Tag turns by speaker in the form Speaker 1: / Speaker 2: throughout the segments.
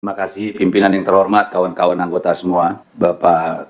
Speaker 1: Terima kasih pimpinan yang terhormat, kawan-kawan anggota semua, Bapak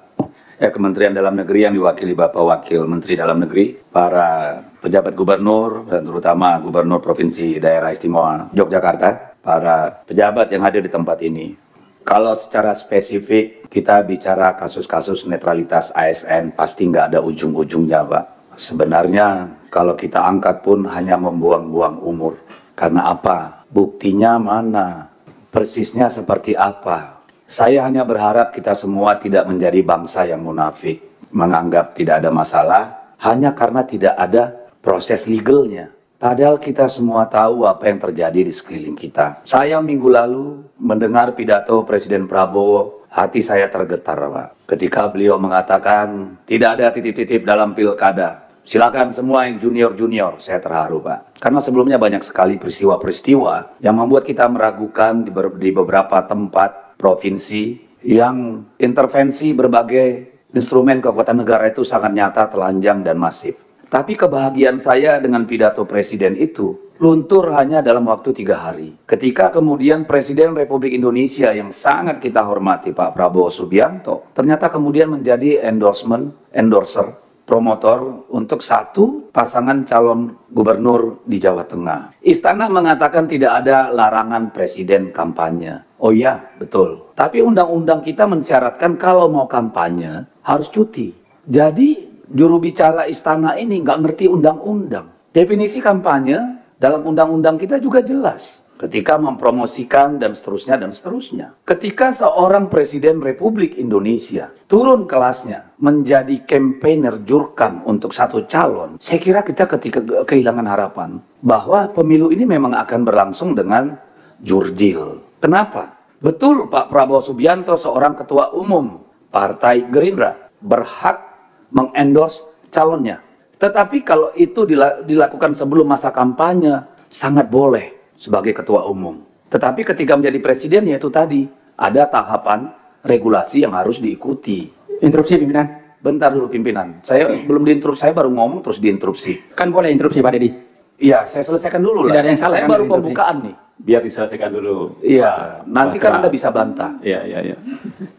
Speaker 1: Kementerian Dalam Negeri yang diwakili Bapak Wakil Menteri Dalam Negeri, para pejabat gubernur dan terutama Gubernur Provinsi Daerah Istimewa Yogyakarta, para pejabat yang hadir di tempat ini. Kalau secara spesifik kita bicara kasus-kasus netralitas ASN pasti nggak ada ujung-ujungnya, Pak. Sebenarnya kalau kita angkat pun hanya membuang-buang umur. Karena apa? Buktinya mana? Persisnya seperti apa? Saya hanya berharap kita semua tidak menjadi bangsa yang munafik, menganggap tidak ada masalah hanya karena tidak ada proses legalnya. Padahal kita semua tahu apa yang terjadi di sekeliling kita. Saya minggu lalu mendengar pidato Presiden Prabowo, hati saya tergetar, Pak. Ketika beliau mengatakan tidak ada titip-titip dalam pilkada. Silakan semua yang junior-junior, saya terharu, Pak. Karena sebelumnya banyak sekali peristiwa-peristiwa yang membuat kita meragukan di beberapa tempat provinsi yang intervensi berbagai instrumen kekuatan negara itu sangat nyata, telanjang, dan masif. Tapi kebahagiaan saya dengan pidato Presiden itu luntur hanya dalam waktu 3 hari. Ketika kemudian Presiden Republik Indonesia yang sangat kita hormati, Pak Prabowo Subianto, ternyata kemudian menjadi endorser, promotor untuk satu pasangan calon gubernur di Jawa Tengah. Istana mengatakan tidak ada larangan presiden kampanye. Oh iya, betul. Tapi undang-undang kita mensyaratkan kalau mau kampanye harus cuti. Jadi juru bicara istana ini nggak ngerti undang-undang. Definisi kampanye dalam undang-undang kita juga jelas. Ketika mempromosikan dan seterusnya dan seterusnya. Ketika seorang Presiden Republik Indonesia turun kelasnya menjadi campaigner jurkam untuk satu calon, saya kira kita ketika kehilangan harapan bahwa pemilu ini memang akan berlangsung dengan jurdil. Kenapa? Betul, Pak Prabowo Subianto seorang ketua umum Partai Gerindra berhak mengendorse calonnya. Tetapi kalau itu dilakukan sebelum masa kampanye, sangat boleh sebagai ketua umum. Tetapi ketika menjadi presiden, ya itu tadi, ada tahapan regulasi yang harus diikuti.
Speaker 2: Interupsi, pimpinan.
Speaker 1: Bentar dulu, pimpinan. Saya belum diinterupsi, saya baru ngomong terus diinterupsi.
Speaker 2: Kan boleh interupsi, Pak Dedi.
Speaker 1: Iya, saya selesaikan dulu
Speaker 2: Tidak
Speaker 1: lah.
Speaker 2: ada yang salah,
Speaker 1: Saya
Speaker 2: kan,
Speaker 1: baru
Speaker 2: interupsi.
Speaker 1: pembukaan nih.
Speaker 3: Biar diselesaikan dulu.
Speaker 1: Iya, nanti kan Anda bisa bantah.
Speaker 3: Iya.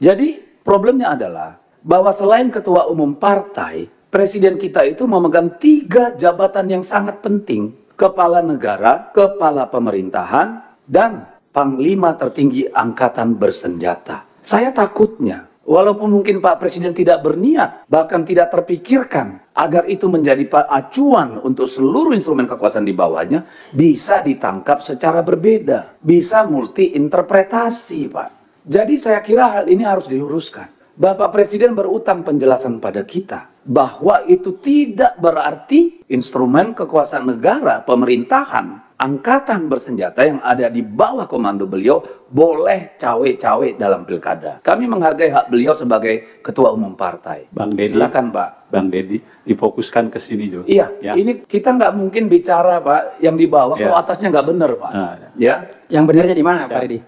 Speaker 1: Jadi problemnya adalah bahwa selain ketua umum partai, presiden kita itu memegang 3 jabatan yang sangat penting. Kepala negara, kepala pemerintahan, dan panglima tertinggi angkatan bersenjata. Saya takutnya, walaupun mungkin Pak Presiden tidak berniat, bahkan tidak terpikirkan, agar itu menjadi acuan untuk seluruh instrumen kekuasaan di bawahnya, bisa ditangkap secara berbeda. Bisa multi-interpretasi, Pak. Jadi saya kira hal ini harus diluruskan. Bapak Presiden berutang penjelasan pada kita bahwa itu tidak berarti instrumen kekuasaan negara, pemerintahan, angkatan bersenjata yang ada di bawah komando beliau boleh cawe-cawe dalam pilkada. Kami menghargai hak beliau sebagai ketua umum partai.
Speaker 3: Bang Dedi,
Speaker 1: silakan, Pak.
Speaker 3: Bang Dedi, difokuskan ke sini juga.
Speaker 1: Iya,
Speaker 3: ya.
Speaker 1: ini kita nggak mungkin bicara, Pak, yang di bawah
Speaker 3: Ya.
Speaker 1: kalau atasnya nggak benar, Pak.
Speaker 3: Nah,
Speaker 1: Ya.
Speaker 2: Yang benarnya di mana, Pak Dedi?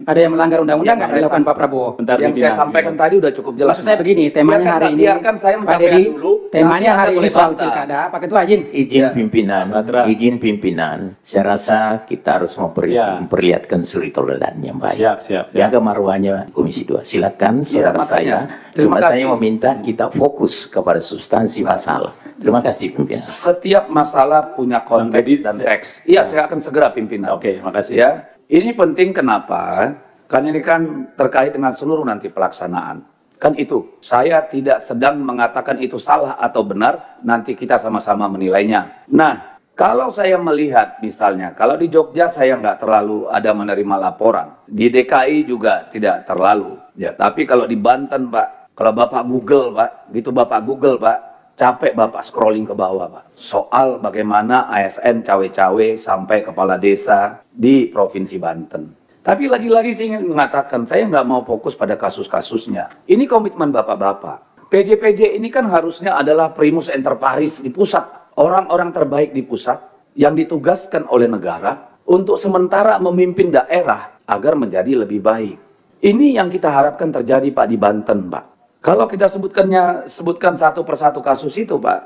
Speaker 2: Ada yang melanggar undang-undang nggak
Speaker 1: Yang
Speaker 2: dilakukan Pak Prabowo?
Speaker 3: Bentar,
Speaker 1: Yang saya
Speaker 3: pimpinan.
Speaker 1: sampaikan tadi udah cukup jelas.
Speaker 2: Maksud saya begini, temanya hari ini,
Speaker 1: Biarkan saya
Speaker 2: Pak
Speaker 1: menyampaikan
Speaker 2: Dedi,
Speaker 1: dulu.
Speaker 2: temanya
Speaker 1: Nanti Anda
Speaker 2: hari ini
Speaker 1: boleh
Speaker 2: soal
Speaker 1: bantah.
Speaker 2: pilkada. Pak Ketua izin.
Speaker 4: Izin pimpinan,
Speaker 3: Batra.
Speaker 4: izin pimpinan. Saya rasa kita harus
Speaker 3: Ya.
Speaker 4: memperlihatkan suri teladan yang baik.
Speaker 3: Siap.
Speaker 4: Jaga marwahnya Komisi 2. Silakan saudara
Speaker 1: makanya.
Speaker 4: saya.
Speaker 1: Terima
Speaker 4: Cuma
Speaker 1: kasih.
Speaker 4: saya meminta kita fokus kepada substansi masalah. Terima kasih pimpinan.
Speaker 1: Setiap masalah punya konteks
Speaker 3: Bang Dedi,
Speaker 1: dan
Speaker 3: saya-
Speaker 1: teks. Iya, saya akan segera pimpinan.
Speaker 3: Oke, makasih.
Speaker 1: Ya, ini penting kenapa? Kan ini kan terkait dengan seluruh nanti pelaksanaan. Kan itu, saya tidak sedang mengatakan itu salah atau benar, nanti kita sama-sama menilainya. Nah, kalau saya melihat misalnya, kalau di Jogja saya nggak terlalu ada menerima laporan. Di DKI juga tidak terlalu. Ya, tapi kalau di Banten, Pak, kalau Bapak Google, Pak, gitu Bapak Google, Pak, capek Bapak scrolling ke bawah, Pak. Soal bagaimana ASN cawe-cawe sampai kepala desa di Provinsi Banten. Tapi lagi-lagi saya ingin mengatakan, saya nggak mau fokus pada kasus-kasusnya. Ini komitmen bapak-bapak. PJ-PJ ini kan harusnya adalah primus inter pares di pusat. Orang-orang terbaik di pusat yang ditugaskan oleh negara untuk sementara memimpin daerah agar menjadi lebih baik. Ini yang kita harapkan terjadi, Pak, di Banten, Pak. Kalau kita sebutkan satu persatu kasus itu, Pak,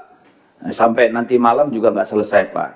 Speaker 1: sampai nanti malam juga nggak selesai, Pak.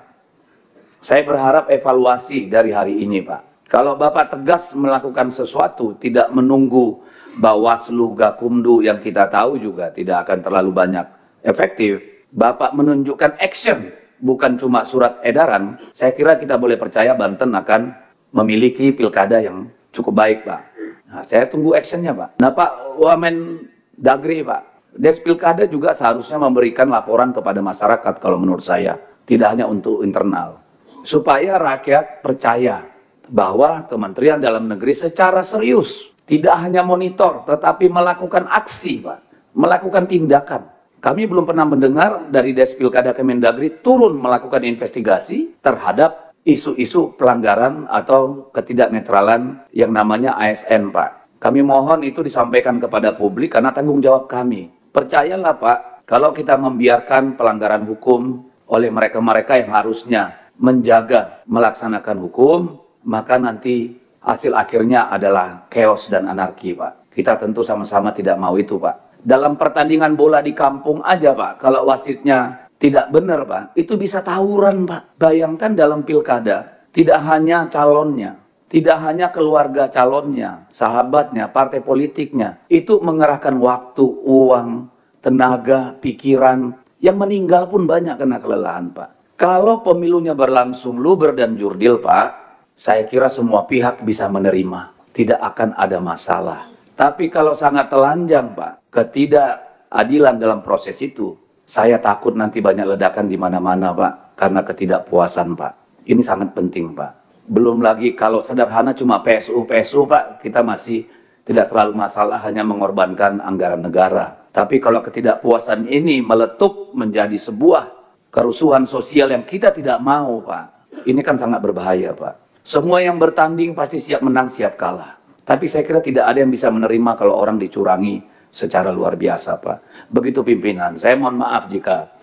Speaker 1: Saya berharap evaluasi dari hari ini, Pak. Kalau Bapak tegas melakukan sesuatu, tidak menunggu Bawaslu, Gakumdu yang kita tahu juga tidak akan terlalu banyak efektif, Bapak menunjukkan action, bukan cuma surat edaran, saya kira kita boleh percaya Banten akan memiliki pilkada yang cukup baik, Pak. Nah, saya tunggu actionnya, Pak. Nah, Pak Wamen Dagri, Pak, Des Pilkada juga seharusnya memberikan laporan kepada masyarakat kalau menurut saya, tidak hanya untuk internal, supaya rakyat percaya bahwa Kementerian Dalam Negeri secara serius tidak hanya monitor, tetapi melakukan aksi, Pak, melakukan tindakan. Kami belum pernah mendengar dari Des Pilkada Kemendagri turun melakukan investigasi terhadap isu-isu pelanggaran atau ketidaknetralan yang namanya ASN, Pak. Kami mohon itu disampaikan kepada publik karena tanggung jawab kami. Percayalah, Pak, kalau kita membiarkan pelanggaran hukum oleh mereka-mereka yang harusnya menjaga melaksanakan hukum, maka nanti hasil akhirnya adalah chaos dan anarki, Pak. Kita tentu sama-sama tidak mau itu, Pak. Dalam pertandingan bola di kampung aja, Pak, kalau wasitnya tidak benar, Pak, itu bisa tawuran, Pak. Bayangkan dalam pilkada, tidak hanya calonnya, tidak hanya keluarga calonnya, sahabatnya, partai politiknya, itu mengerahkan waktu, uang, tenaga, pikiran, yang meninggal pun banyak kena kelelahan, Pak. Kalau pemilunya berlangsung luber dan jurdil, Pak, saya kira semua pihak bisa menerima, tidak akan ada masalah. Tapi kalau sangat telanjang, Pak, ketidakadilan dalam proses itu, saya takut nanti banyak ledakan di mana-mana, Pak, karena ketidakpuasan, Pak. Ini sangat penting, Pak. Belum lagi kalau sederhana cuma PSU, Pak, kita masih tidak terlalu masalah, hanya mengorbankan anggaran negara. Tapi kalau ketidakpuasan ini meletup menjadi sebuah kerusuhan sosial yang kita tidak mau, Pak, ini kan sangat berbahaya, Pak. Semua yang bertanding pasti siap menang, siap kalah. Tapi saya kira tidak ada yang bisa menerima kalau orang dicurangi secara luar biasa, Pak. Begitu pimpinan. Saya mohon maaf jika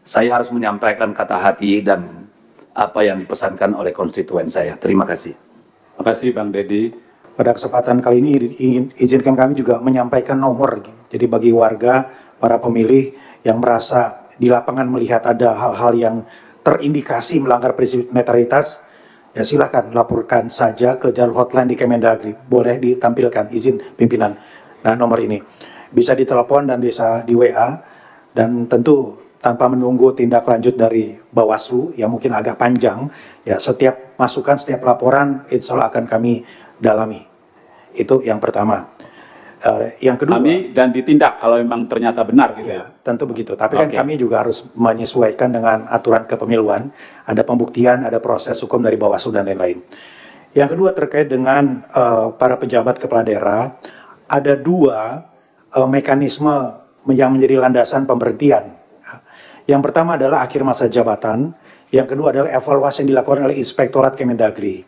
Speaker 1: saya harus menyampaikan kata hati dan apa yang dipesankan oleh konstituen saya. Terima kasih.
Speaker 3: Terima kasih, Bang Deddy.
Speaker 5: Pada kesempatan kali ini izinkan kami juga menyampaikan nomor. Jadi bagi warga, para pemilih yang merasa di lapangan melihat ada hal-hal yang terindikasi melanggar prinsip netralitas, ya silahkan laporkan saja ke jalur hotline di Kemendagri. Boleh ditampilkan izin pimpinan. Nah, nomor ini bisa ditelepon dan bisa di WA, dan tentu tanpa menunggu tindak lanjut dari Bawaslu yang mungkin agak panjang. Ya, setiap masukan, setiap laporan insya Allah akan kami dalami. Itu yang pertama. Yang kedua,
Speaker 3: kami dan ditindak kalau memang ternyata benar gitu ya.
Speaker 5: Tentu begitu. Tapi kan kami juga harus menyesuaikan dengan aturan kepemiluan. Ada pembuktian, ada proses hukum dari Bawaslu dan lain-lain. Yang kedua terkait dengan para pejabat kepala daerah, ada dua mekanisme yang menjadi landasan pemberhentian. Yang pertama adalah akhir masa jabatan. Yang kedua adalah evaluasi yang dilakukan oleh Inspektorat Kemendagri.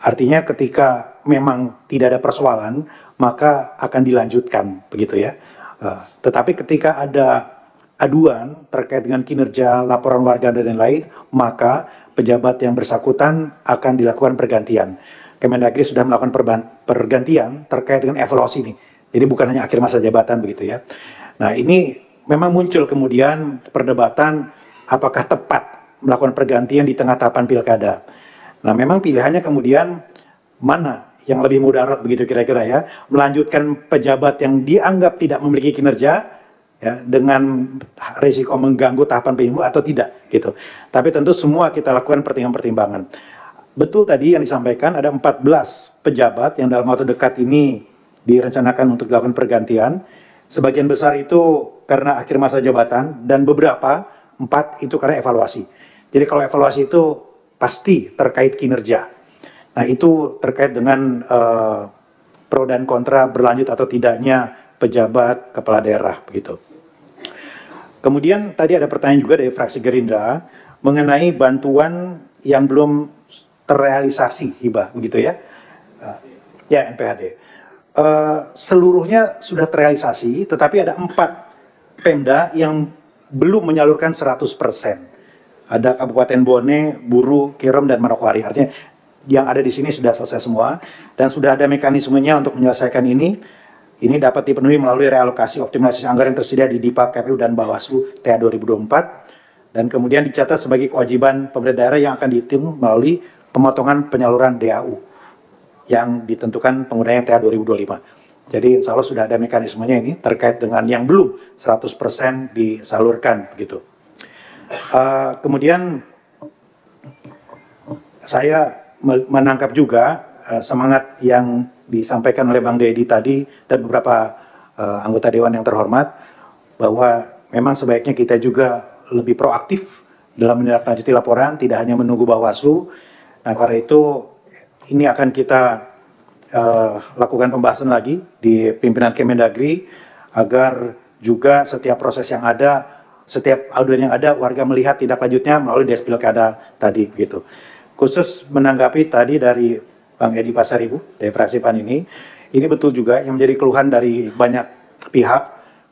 Speaker 5: Artinya ketika memang tidak ada persoalan, maka akan dilanjutkan, begitu ya. Tetapi ketika ada aduan terkait dengan kinerja, laporan warga dan lain-lain, maka pejabat yang bersangkutan akan dilakukan pergantian. Kemendagri sudah melakukan pergantian terkait dengan evaluasi ini. Jadi bukan hanya akhir masa jabatan, begitu ya. Nah, ini memang muncul kemudian perdebatan apakah tepat melakukan pergantian di tengah tahapan pilkada. Nah, memang pilihannya kemudian mana yang lebih mudarat, begitu kira-kira ya, melanjutkan pejabat yang dianggap tidak memiliki kinerja ya, dengan risiko mengganggu tahapan pemilu atau tidak gitu. Tapi tentu semua kita lakukan pertimbangan-pertimbangan. Betul tadi yang disampaikan ada 14 pejabat yang dalam waktu dekat ini direncanakan untuk dilakukan pergantian. Sebagian besar itu karena akhir masa jabatan dan beberapa 4 itu karena evaluasi. Jadi kalau evaluasi itu pasti terkait kinerja. Nah, itu terkait dengan pro dan kontra berlanjut atau tidaknya pejabat kepala daerah begitu. Kemudian tadi ada pertanyaan juga dari fraksi Gerindra mengenai bantuan yang belum terrealisasi hibah begitu ya. Ya, NPHD. Seluruhnya sudah terrealisasi, tetapi ada 4 Pemda yang belum menyalurkan 100%. Ada Kabupaten Bone, Buru, Kirem, dan Manokwari. Artinya yang ada di sini sudah selesai semua dan sudah ada mekanismenya untuk menyelesaikan ini. Ini dapat dipenuhi melalui realokasi optimalisasi anggaran yang tersedia di DIPA, KPU, dan Bawaslu TA 2024 dan kemudian dicatat sebagai kewajiban pemerintah daerah yang akan dihitung melalui pemotongan penyaluran DAU. yang ditentukan penggunanya TA 2025. Jadi insya Allah sudah ada mekanismenya ini terkait dengan yang belum 100% disalurkan gitu. Kemudian saya menangkap juga semangat yang disampaikan oleh Bang Deddy tadi dan beberapa anggota Dewan yang terhormat, bahwa memang sebaiknya kita juga lebih proaktif dalam menindaklanjuti laporan, tidak hanya menunggu Bawaslu. Nah, karena itu ini akan kita lakukan pembahasan lagi di pimpinan Kemendagri agar juga setiap proses yang ada, setiap audien yang ada, warga melihat tindak lanjutnya melalui Des Pilkada tadi gitu. Khusus menanggapi tadi dari Bang Edi Pasaribu dari fraksi PAN ini betul juga yang menjadi keluhan dari banyak pihak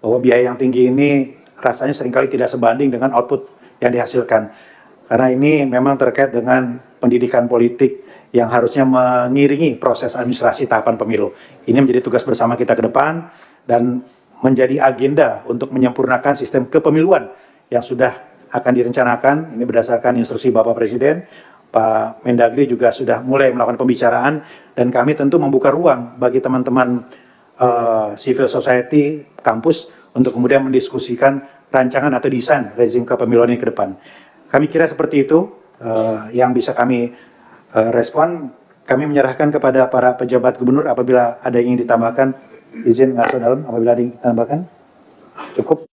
Speaker 5: bahwa biaya yang tinggi ini rasanya seringkali tidak sebanding dengan output yang dihasilkan. Karena ini memang terkait dengan pendidikan politik yang harusnya mengiringi proses administrasi tahapan pemilu. Ini menjadi tugas bersama kita ke depan dan menjadi agenda untuk menyempurnakan sistem kepemiluan yang sudah akan direncanakan. Ini berdasarkan instruksi Bapak Presiden. Pak Mendagri juga sudah mulai melakukan pembicaraan dan kami tentu membuka ruang bagi teman-teman civil society, kampus untuk kemudian mendiskusikan rancangan atau desain rezim kepemiluan ini ke depan. Kami kira seperti itu yang bisa kami respon. Kami menyerahkan kepada para pejabat gubernur apabila ada yang ingin ditambahkan. Izin ngaso dalam apabila ada yang ditambahkan. Cukup.